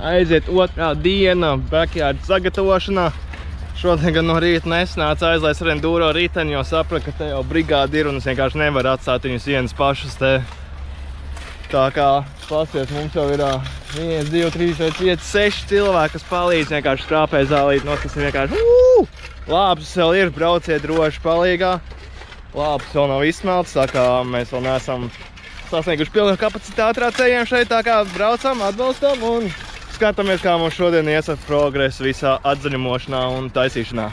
aiziet otrā diena backyard sagatavošanā. Šodien gan no rīta nesnāca aizlaist ar enduro riteni, jo sapratu, ka te jau brigādi ir un es vienkārši nevaru atstāt viņus vienas pašas te. Tā kā, paskaties, mums jau ir 1, 2, 3, 4, 5, 6 cilvēki, kas palīdz vienkārši strāpē zālīt. No, tas ir vienkārši lāpus vēl ir, brauciet droši palīgā. Lāpus vēl nav izsmelts, tā kā mēs vēl neesam sasnieguši pilnu kapacitāti rācējiem šeit, tā kā braucam, atbalstam un skatāmies, kā mums šodien ies ar progresu visā atzaļumošanā un taisīšanā.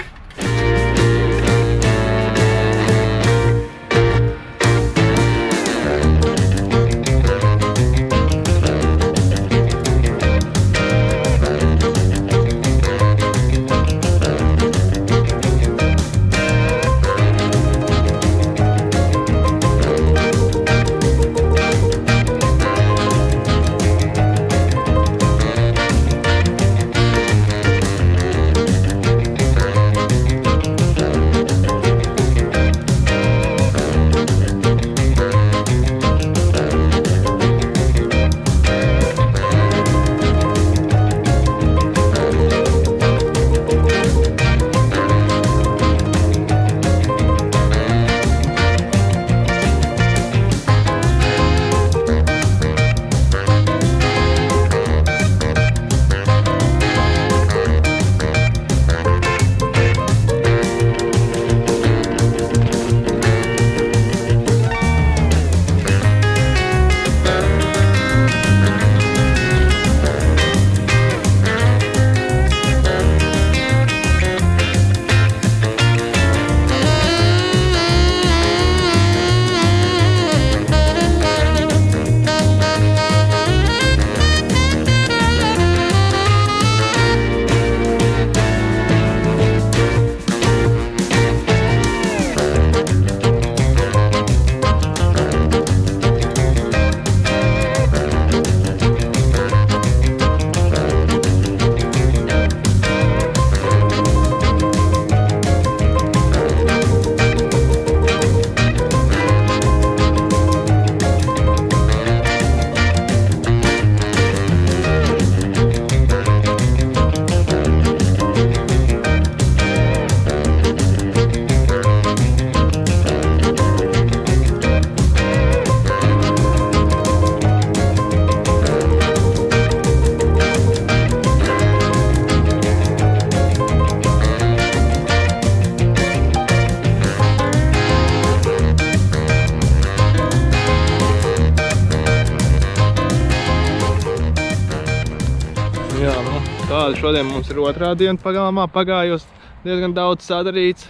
Šodien mums ir otrā diena pagalmā, pagājus diezgan daudz sadarīts.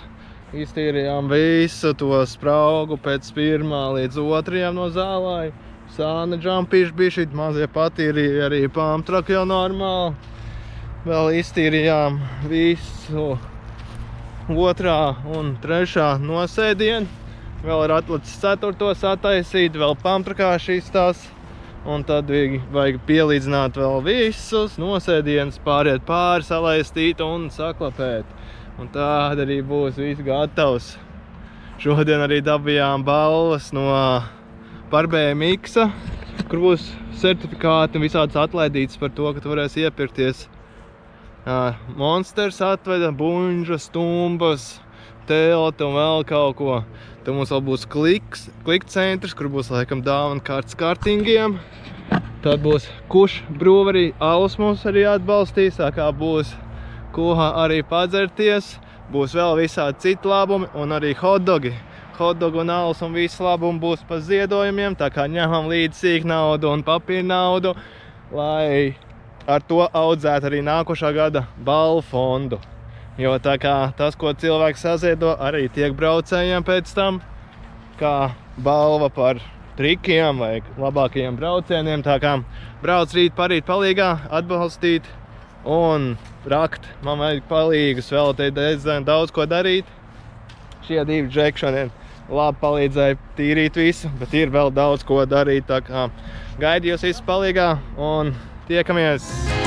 Iztīrījām visu to spraugu pēc pirmā līdz otrajam no zālāja. Sāna džampīši bišķi, mazie patīrīja arī pāmtraku jau normāli. Vēl iztīrījām visu otrā un trešā nosēdienu. Vēl ir atlicis ceturto sataisīt, vēl pāmtrakā šīs tās. Un tad vajag pielīdzināt vēl visus nosēdienus, pāriet pāri, salaistīt un saklapēt. Un tāda arī būs viss gatavs. Šodien arī dabījām balvas no par BMX, kur būs certifikāti un visādas atlaidītas par to, ka tu varēsi iepirkties. Monsters atveda, buņžas, stumbas, telti un vēl kaut ko. Tad mums vēl būs klik centrs, kur būs laikam dāvana kārtas kartingiem. Tad būs Kuš Brewery, alus mums arī atbalstīs, tā kā būs ko arī padzerties. Būs vēl visādi citi labumi un arī hotdogi. Hotdogu un alus un visi labumi būs pa ziedojumiem, tā kā ņemam līdzi sīk naudu un papīra naudu, lai ar to audzētu arī nākošā gada balvu fondu. Jo tā kā tas, ko cilvēks saziedo, arī tiek braucējiem pēc tam, kā balva par trikiem vai labākajiem braucieniem. Tā kā brauc rīt parīt palīgā, atbalstīt un rakt. Man vajag palīgus, vēl te daudz ko darīt. Šie divi džeki šodien labi palīdzēja tīrīt visu, bet ir vēl daudz ko darīt. Tā kā gaidu jūs visus palīgā un tiekamies!